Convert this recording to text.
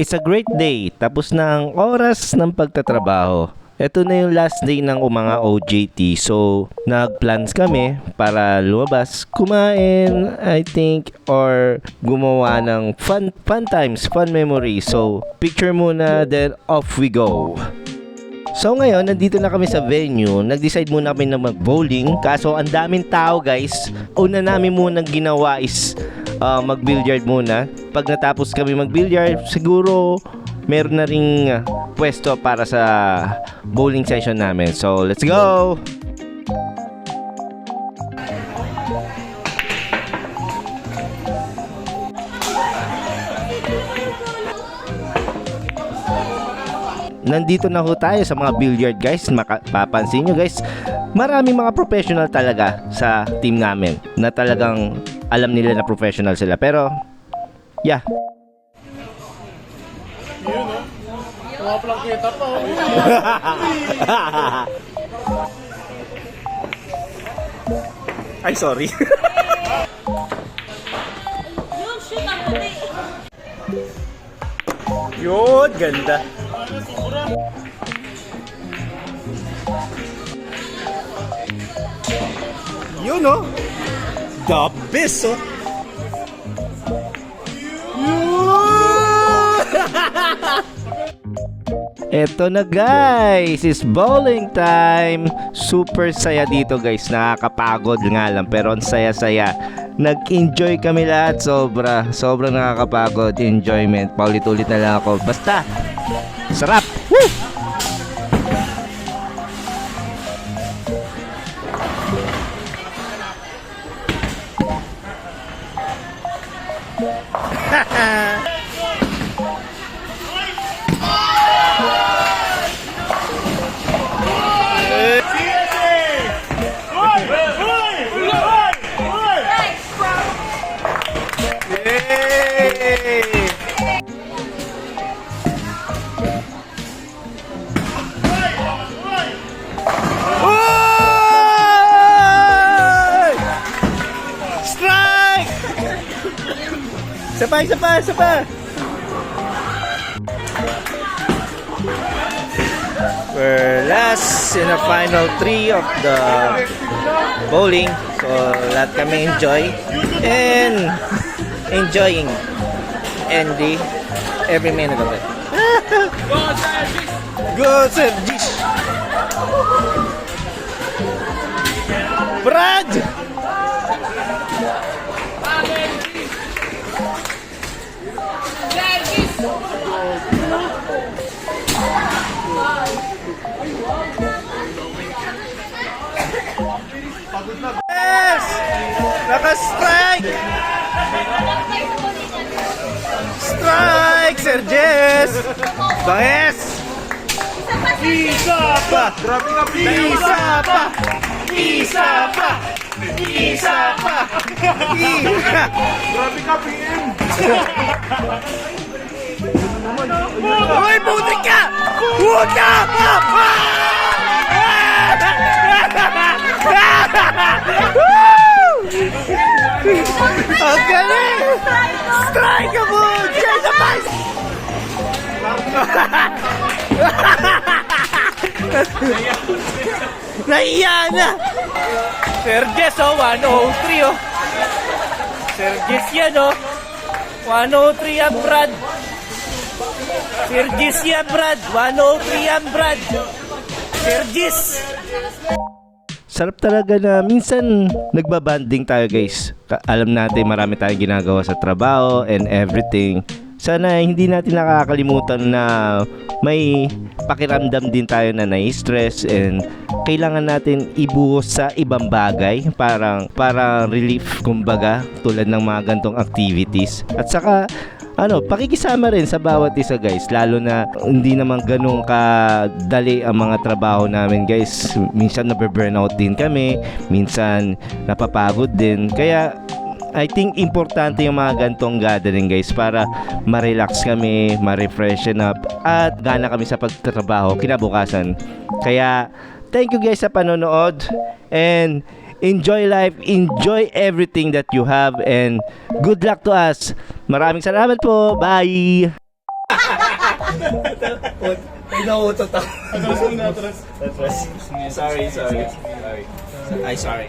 It's a great day. Tapos na ang oras ng pagtatrabaho. Ito na yung last day ng mga OJT. So, nag-plans kami para lumabas, kumain, I think, or gumawa ng fun times, fun memories. So, picture muna, then off we go. So ngayon, nandito na kami sa venue. Nag-decide muna kami na mag-bowling. Kaso ang daming tao guys. Una namin munang ginawa is mag-billiard muna. Pag natapos kami mag-billiard, siguro meron na ring pwesto para sa bowling session namin. So let's go! Nandito na ho tayo sa mga billiard guys. Mapapansin nyo guys, maraming mga professional talaga sa team namin na talagang alam nila na professional sila. Pero yeah, Yun o. Mga plangketa pa o. ay sorry. Yun, shoot ang mali. Yun, ganda. Yun oh, the best oh. Eto na guys, is bowling time. Super saya dito guys, nakakapagod nga lang pero ang saya-saya. Nag-enjoy kami lahat, sobrang nakakapagod, enjoyment. Paulit-ulit na lang ako, basta sarap. Woo! Isa pa. We're last in the final 3 of the bowling. So, lahat kami enjoy and enjoying every minute of it. Go, Sergis! Brad! Yes! Naka-strike! Strike, Sir Jess! Banges! Isa pa! Grabe ka, Isa pa! Isa pa! Isa pa! Grabe ka, PM! Uy, putik ka! Huwag ka! Ang galing! Strike ka mo! Jess, apay! Naiya na! Sir Jess, 103 oh! Sir Jess yan oh! 103 ang Brad! Sir Jess yan Brad! 103 ang Brad! Sir Jess! Sarap talaga na minsan nagbabanding tayo guys. Alam natin marami tayong ginagawa sa trabaho and everything. Sana hindi natin nakakalimutan na may pakiramdam din tayo na nai-stress and kailangan natin ibuhos sa ibang bagay, parang relief kumbaga, tulad ng mga gantong activities. At saka pakikisama rin sa bawat isa guys, lalo na hindi naman ganun kadali ang mga trabaho namin guys. Minsan nabe-burnout din kami, minsan napapagod din. Kaya I think importante yung mga gantong gathering guys para ma-relax kami, ma-refreshen up at gana kami sa pagtatrabaho kinabukasan. Kaya thank you guys sa panonood and enjoy life, enjoy everything that you have, and good luck to us. Maraming salamat po. Bye! Nauutot ako. Sorry. Ay, sorry.